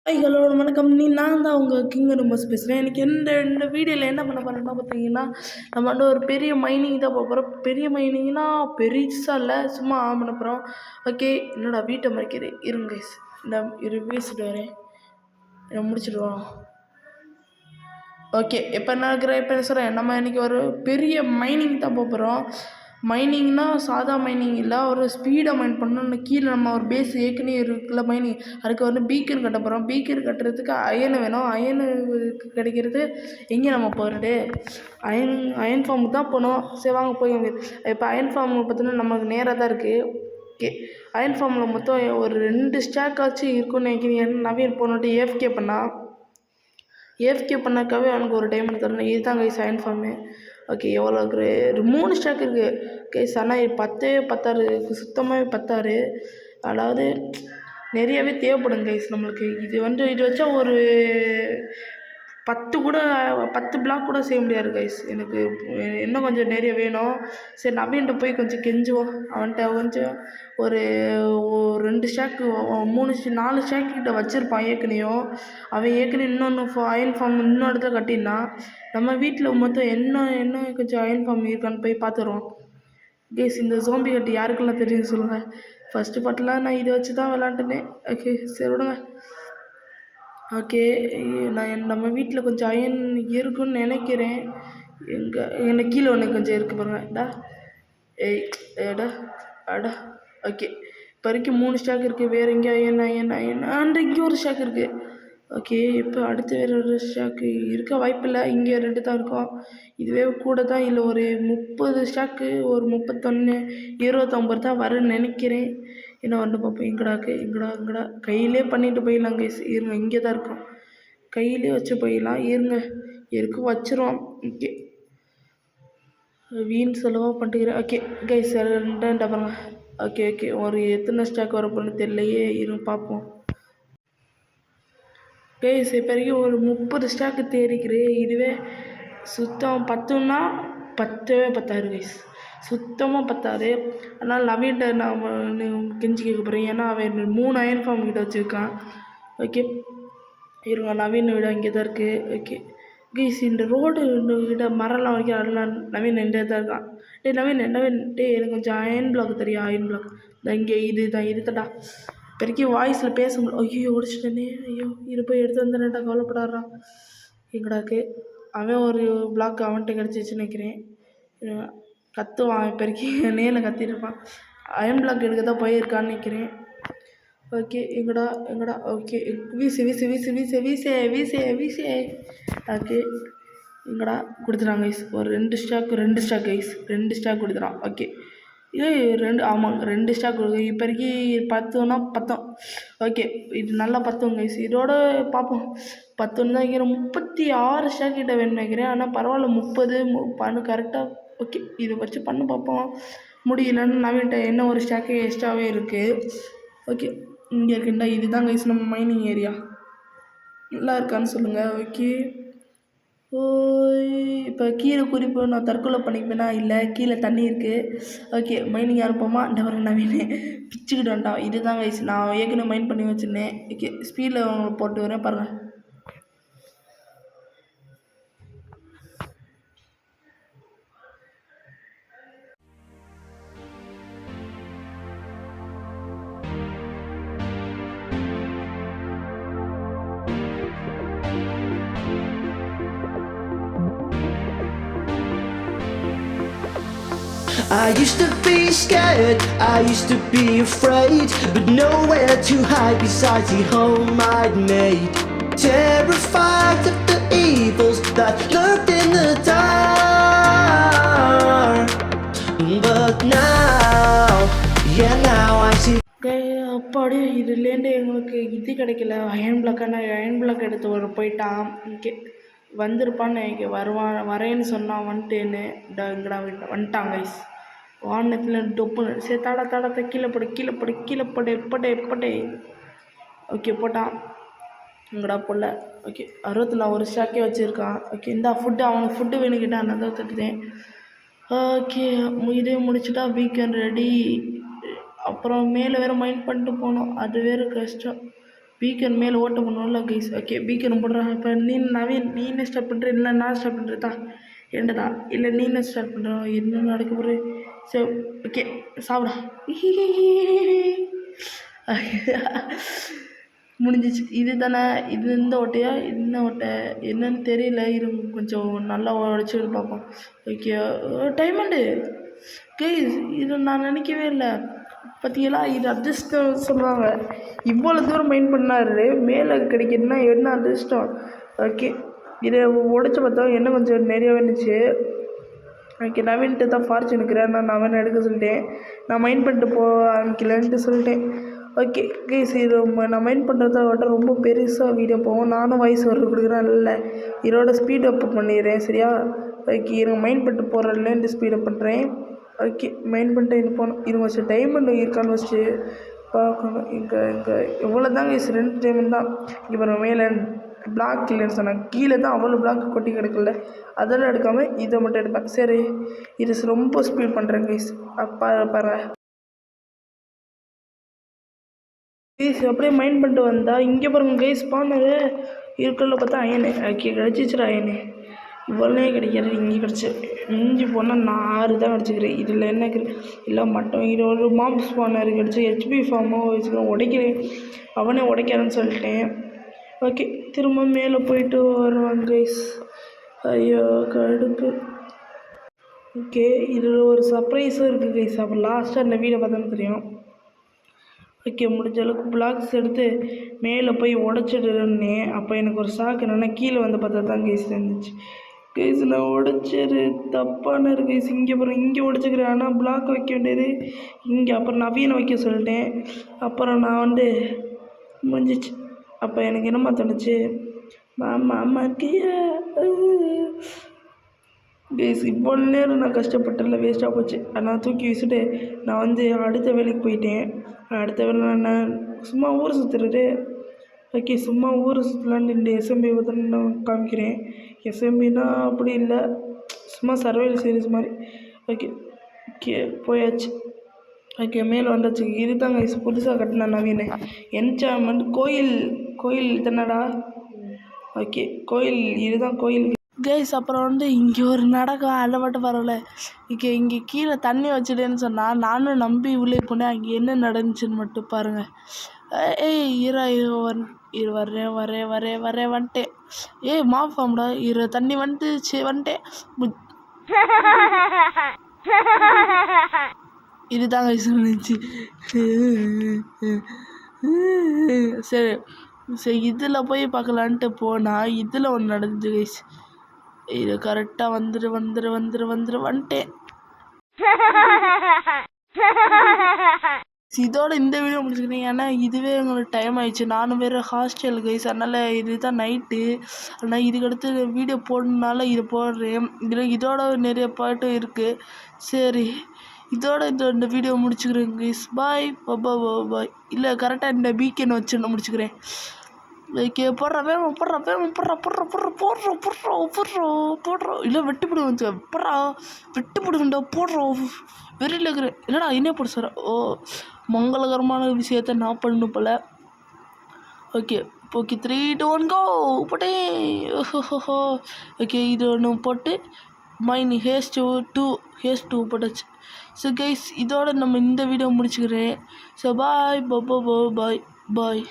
Hi hello வணக்கம். நான் தான் உங்கள் கிங் நம்பர்ஸ் பேசுகிறேன். எனக்கு இந்த வீடியோவில் என்ன பண்ண போகிறேன்னா பார்த்தீங்கன்னா, நம்ம வந்து ஒரு பெரிய மைனிங் தான் போகிறோம். பெரிய மைனிங்னா பெருசாக இல்லை, சும்மா ஆன் பண்ண போகிறோம். ஓகே, என்னோட வீட்டை மறைக்கிறேன் இருங்க guys. இந்த பேசிட்டு வரேன், முடிச்சுடுவோம். ஓகே, இப்போ என்ன சொல்கிறேன், நம்ம இன்றைக்கி ஒரு பெரிய மைனிங் தான் போகிறோம். மைனிங்னா சாதா மைனிங் இல்லை, ஒரு ஸ்பீடாக மைன் பண்ணணும். கீழே நம்ம ஒரு பேஸ் ஏற்கனவே இருக்குல்ல மைனிங், அதுக்கு வந்து பீக்கர் கட்ட போகிறோம். பீக்கர் கட்டுறதுக்கு அயன் வேணும். அயனு கிடைக்கிறது எங்கே நம்ம போகிறது? அயன் ஃபார்முக்கு தான் போகணும். சரி வாங்க போய் இப்போ அயன் ஃபார்ம் பார்த்தீங்கன்னா நமக்கு நேராக தான் இருக்குது. ஓகே, அயன் ஃபார்மில் மொத்தம் ஒரு 2 ஸ்டாக் ஆச்சு இருக்குன்னு நினைக்கிறேன். நவீன் போனோட்டு ஏஎஃப்கே பண்ணாக்காவே அவனுக்கு ஒரு டைம் தரணும். இதுதான் கைஸ் அயன் ஃபார்மு. ஓகே, எவ்வளோ இருக்குது? 3 ஸ்டாக் இருக்குது கைஸ். ஆனால் இது பத்தாது, சுத்தமாகவே பத்தாது. அதாவது நிறையாவே தேவைப்படும் கைஸ் நம்மளுக்கு. இது வச்சா ஒரு 10 பிளாக் கூட செய்ய முடியாது கைஸ். எனக்கு இன்னும் கொஞ்சம் நிறைய வேணும். சரி நவீன்கிட்ட போய் கொஞ்சம் கெஞ்சுவோம். அவன்கிட்ட கொஞ்சம் ஒரு 2 ஸ்டாக்கு 4 ஸ்டாக் கிட்ட வச்சுருப்பான் ஏற்கனையும். அவன் ஏற்கனவே இன்னொன்று அயன் ஃபார்ம் இன்னொரு இடத்துல கட்டினான். நம்ம வீட்டில் மொத்தம் என்ன கொஞ்சம் அயன் ஃபார்ம் இருக்கான்னு போய் பார்த்துருவோம் கைஸ். இந்த ஜோம்பி கட்டி யாருக்கெல்லாம் தெரியும் சொல்லுங்கள். ஃபஸ்ட்டு பாட்டெலாம் நான் இதை வச்சு தான் விளாண்டுனேன். ஓகே சரி விடுங்க. ஓகே, நம்ம வீட்டில் கொஞ்சம் அயன் இருக்குன்னு நினைக்கிறேன். எனக்கு கீழே ஒன்று கொஞ்சம் இருக்குது பாருங்க. அடா ஓகே, இப்போ வரைக்கும் 3 ஸ்டாக் இருக்குது. வேறு எங்கேயும் அண்ட் இங்கே ஒரு ஸ்டாக் இருக்குது. ஓகே, இப்போ அடுத்து வேறு ஒரு ஸ்டாக்கு இருக்க வாய்ப்பில்லை. இங்கே 2 தான் இருக்கும். இதுவே கூட தான். இல்லை ஒரு 30 ஸ்டாக்கு, ஒரு 31 29 தான் வரும்னு நினைக்கிறேன். என்ன வந்து பார்ப்போம். எங்கடா கையிலே பண்ணிட்டு போயிடலாம் கைஸ். இருங்க, இங்கே தான் இருக்கும். கையிலே வச்சு போயிடலாம். இருங்க, எதுக்கும் வச்சிருவோம். ஓகே, வீண் செலவாக பண்ணிட்டுக்கிறேன். ஓகே கைஸ், 2 பாருங்க. ஓகே, ஒரு எத்தனை ஸ்டாக் வரப்போன்னு தெரியலையே. இருங்க பார்ப்போம் கைஸ். இப்போ வரைக்கும் ஒரு 30 ஸ்டாக்கு தேடிக்கிறேன். இதுவே சுத்தம் 10ன்னா பத்தாது கைஸ், சுத்தமாக பத்தாது. அதனால் நவீன்கிட்ட நான் கெஞ்சி கேட்க போகிறேன். ஏன்னா அவன் 3 அயன் ஃபார்ம் கிட்ட வச்சுருக்கான். ஓகே இருங்க, நவீன் வீடு இங்கே தான் இருக்குது. ஓகே கைஸ், இந்த ரோடு கிட்ட மரம்லாம் வரைக்கும் அதெல்லாம் நவீன் நின்றே தான் இருக்கான். நவீன் எனக்கு கொஞ்சம் அயன் பிளாக் தெரியும். அயன் பிளாக் இங்கே இதுதான் இருக்குடா. வரைக்கும் வாய்ஸில் பேச முடியல. ஐயோ ஓடிச்சிட்டேனே. ஐயோ இது போய் எடுத்து வந்துட்டா, கவலைப்படாறான். எங்கடாக்கு அவன் ஒரு பிளாக் அவன்கிட்ட கிடச்சிச்சுன்னு நினைக்கிறேன். கத்துவான் இப்போ வரைக்கும் நேரில் கத்திருப்பான். அயன் பிளாக் எடுக்க தான் போயிருக்கான்னு நினைக்கிறேன். ஓகே எங்கடா ஓகே, வீசு. ஓகே எங்கடா கொடுத்துறான் கைஸ். ஒரு 2 ஸ்டாக் கைஸ், 2 ஸ்டாக் கொடுத்துறான். ஓகே 2 ஸ்டாக் கொடுக்கு. இப்போ வரைக்கும் 10ன்னா 10. ஓகே, இது நல்லா 10 கைஸ். இதோட பார்ப்போம். 10 தான் வைக்கிறேன். 36 ஸ்டாக் கிட்ட வேணும்னு வைக்கிறேன். ஆனால் பரவாயில்ல, 30 பண்ணு கரெக்டாக. ஓகே, இதை வச்சு பண்ணு பார்ப்போம். முடியலன்னு நவீன்ட்ட என்ன ஒரு ஸ்டாக்கு எக்ஸ்ட்ராவே இருக்குது. ஓகே, இங்கே இருக்குண்டா. இதுதான் கைஸ் நம்ம மைனிங் ஏரியா. நல்லா இருக்கான்னு சொல்லுங்கள். ஓகே, இப்போ கீழே குறிப்பு நான் தற்கொலை பண்ணிப்பேனா? இல்லை, கீழே தண்ணி இருக்குது. ஓகே, மைனிங் ஆரம்பிப்போமா? இந்த வர நவீன் பிச்சுக்கிட்டு வந்துட்டான். இதுதான் கைஸ், நான் ஏற்கனவே மைன் பண்ணி வச்சுருந்தேன். ஓகே, ஸ்பீடில் போட்டு வரேன் பாருங்கள். I used to be scared, I used to be afraid, but nowhere to hide besides the home I'd made. Terrified of the evils that lurked in the dark, but now I see. அப்பாடி இதுலேருந்து எங்களுக்கு இது கிடைக்கல. Iron black எடுத்து போயிட்டான். Okay, வந்திருப்பான்னு வரேன்னு சொன்னான். வந்துட்டேன்னு இங்கடா வந்துட்டான் கைஸ். வானத்தில் டொப்புன்னு சரி தட கீழே போடு எப்படே. ஓகே போட்டான். இங்கடா போடல. ஓகே, 64 ஸ்டாக்கே வச்சுருக்கான். ஓகே, இந்த ஃபுட்டு அவனுக்கு ஃபுட்டு வேணுக்கிட்டா நான் தான் தட்டுதேன். ஓகே, இதே முடிச்சுட்டா வீக்கெண்ட் ரெடி. அப்புறம் மேலே வேறு மைண்ட் பண்ணிட்டு போகணும், அது வேறு கஷ்டம். பீக்கன் மேலே ஓட்ட பண்ணுவோம்ல கைஸ். ஓகே பீக்கன் போடுறான். இப்போ நவீன் நீனே ஸ்டார்ட் பண்ணுற இல்லை நான் ஸ்டார்ட் பண்ணுறதா என்னடா இல்லை நீனே ஸ்டார்ட் பண்ணுறோம் என்ன நடக்க போகிற. சரி ஓகே சாப்பிடா. முடிஞ்சிச்சு. இது தானே இது இந்த ஓட்டையா என்ன ஓட்டை என்னன்னு தெரியல. இது கொஞ்சம் நல்லா உடச்சி பார்ப்போம். ஓகே டைமண்டு கைஸ் இது நான் நினைக்கவே இல்லை. பார்த்தீங்களா இது அதிர்ஷ்டம் சொல்லுவாங்க. இவ்வளோ தூரம் மைண்ட் பண்ணாரு மேலே கிடைக்குதுன்னா என்ன அதிர்ஷ்டம். ஓகே இதை உடச்சி பார்த்தா என்ன கொஞ்சம் நிறையாவே இருந்துச்சு. ஓகே நவீன்ட்டு தான் ஃபார்ச்சூன் இருக்கிறேன். நான் நவீன் எடுக்க சொல்லிட்டேன். நான் மைண்ட் பண்ணிட்டு ஆரம்பிக்கலன்ட்டு சொல்லிட்டேன். ஓகே கைஸ் இது நான் மைண்ட் பண்ணுறத விட ரொம்ப பெருசாக வீடியோ போவோம். நானும் வாய்ஸ் வர கொடுக்குறேன் இல்லை இதோட ஸ்பீட் அப் பண்ணிடுறேன் சரியா. ஓகே எனக்கு மைண்ட் பண்ணிட்டு போகிறதுலேருந்து ஸ்பீட் அப் பண்ணுறேன். ஓகே மைண்ட் பண்ணிட்டு இது போனோம். இது ஃபஸ்ட்டு டைமண்ட் இருக்கான்னு ஃபஸ்ட்டு பார்க்கணும். இங்கே எவ்வளோ தாங்க கைஸ் 2 டைமண்ட் தான். இங்கே பாருங்கள் மேலே பிளாக் இல்லைன்னு சொன்னாங்க. கீழே தான் அவ்வளோ பிளாக் கொட்டி கிடக்கல. அதெல்லாம் எடுக்காமல் இதை மட்டும் எடுப்பேன். சரி இது ரொம்ப ஸ்பீட் பண்ணுறேன் கைஸ். பாரு கைஸ் அப்படியே மைண்ட் பண்ணிட்டு வந்தால் இங்கே பாருங்கள் கைஸ் ஸ்பானர் இருக்கிறத பார்த்தா அயனு. Okay கிடச்சிச்சுடா iron. இவ்வளோ கிடைக்கிறது இங்கே கிடச்சி மிஞ்சி போனால் நான் 6 தான் கிடச்சிக்கிறேன். இதில் என்ன இல்லை மட்டும் இது ஒரு மாப் ஸ்பானர் கிடச்சி ஹெச்பி ஃபார்மாக வச்சுக்கிறேன். உடைக்கிறேன் அவனே உடைக்கிறேன்னு சொல்லிட்டேன். ஓகே திரும்ப மேலே போயிட்டு வருவாங்க கைஸ். ஐயோ கடுப்பு. ஓகே இதில் ஒரு சர்ப்ரைஸும் இருக்குது கைஸ். அப்போ லாஸ்ட்டாக இந்த வீடியோ பார்த்தோன்னு தெரியும். ஓகே முடிஞ்ச அளவுக்கு பிளாக்ஸ் எடுத்து மேலே போய் உடச்சிடுறேன்னே. அப்போ எனக்கு ஒரு ஷாக் என்னென்னா கீழே வந்து பார்த்தா தான் கைஸ் இருந்துச்சு. கைஸ் நான் உடைச்சது தப்பான இருக்கு கைஸ். இங்கே அப்புறம் இங்கே உடச்சிக்கிறேன். ஆனால் பிளாக் வைக்க வேண்டியது இங்கே. அப்புறம் நவீனை வைக்க சொல்லிட்டேன். அப்புறம் நான் முடிஞ்சிச்சு. அப்போ எனக்கு என்னம்மா தோணுச்சு மாமா இருக்கியா கைஸ். இவ்வளோ நேரம் நான் கஷ்டப்பட்டல வேஸ்ட்டாக போச்சு. ஆனால் தூக்கி வீசிட்டு நான் அடுத்த வேலைக்கு போயிட்டேன். அடுத்த வேலை நான் சும்மா ஊரை சுற்றுறது. ஓகே சும்மா ஊரை சுற்றலான்னு இந்த எஸ்எம்பி வந்து நான் காமிக்கிறேன். எஸ்எம்பினா அப்படி இல்லை சும்மா சர்வைவல் சீரிஸ் மாதிரி. ஓகே ஓகே போயாச்சு. ஓகே மேலே வந்தாச்சு. இது தாங்க புதுசாக கட்டின நவீன் என்சாய்மெண்ட் கோயில் தானடா. ஓகே கோயில் இதுதான் கோயில் கைஸ். அப்புறம் இங்கே ஒரு நடக்கும் அதை மட்டும் பரவாயில்ல. இங்கே கீழே தண்ணி வச்சுட்டேன்னு சொன்னால் நானும் நம்பி உள்ளே போனேன். அங்கே என்ன நடந்துச்சுன்னு மட்டும் பாருங்கள். இரு வரேன் வந்துட்டேன். மாஃபாம்டா தண்ணி வந்துட்டேன். இதுதாங்க இருந்துச்சு. சரி இதில் போய் பார்க்கலான்ட்டு போனால் இதில் ஒன்று நடந்துச்சு கைஸ். இது கரெக்டாக வந்துட்டேன். இதோட இந்த வீடியோ முடிச்சுக்கிறேன். ஏன்னா இதுவே எங்களுக்கு டைம் ஆயிடுச்சு. நானும் வேறு ஹாஸ்டல் கைஸ். அதனால் இதுதான் நைட்டு. ஆனால் இதுக்கடுத்து வீடியோ போடணுனால இது போடுறேன். இதோட நிறைய பாட்டு இருக்குது. சரி இதோட இந்த வீடியோ முடிச்சுக்கிறேன் கைஸ். பாய் பாய். இல்லை கரெக்டாக இந்த வீக்கெண்ட் வச்சு நான் முடிச்சுக்கிறேன். லைக் போடுறோம் இல்லை வெட்டுப்பிடுவேன் வெட்டுப்பிடுவேன்டா போடுறோம் வெறியில் இருக்கிறேன். இல்லைடா என்ன போட சார் மங்களகரமான விஷயத்த நான் பண்ணணும் போல். ஓகே 3 2 1 கோ போட்டேன். ஓகே இது ஒன்று போட்டு மைன் ஹேஸ் 2 போட்டாச்சு. ஸோ கைஸ் இதோட நம்ம இந்த வீடியோ முடிச்சுக்கிறேன். ஸோ பாய் பாய்.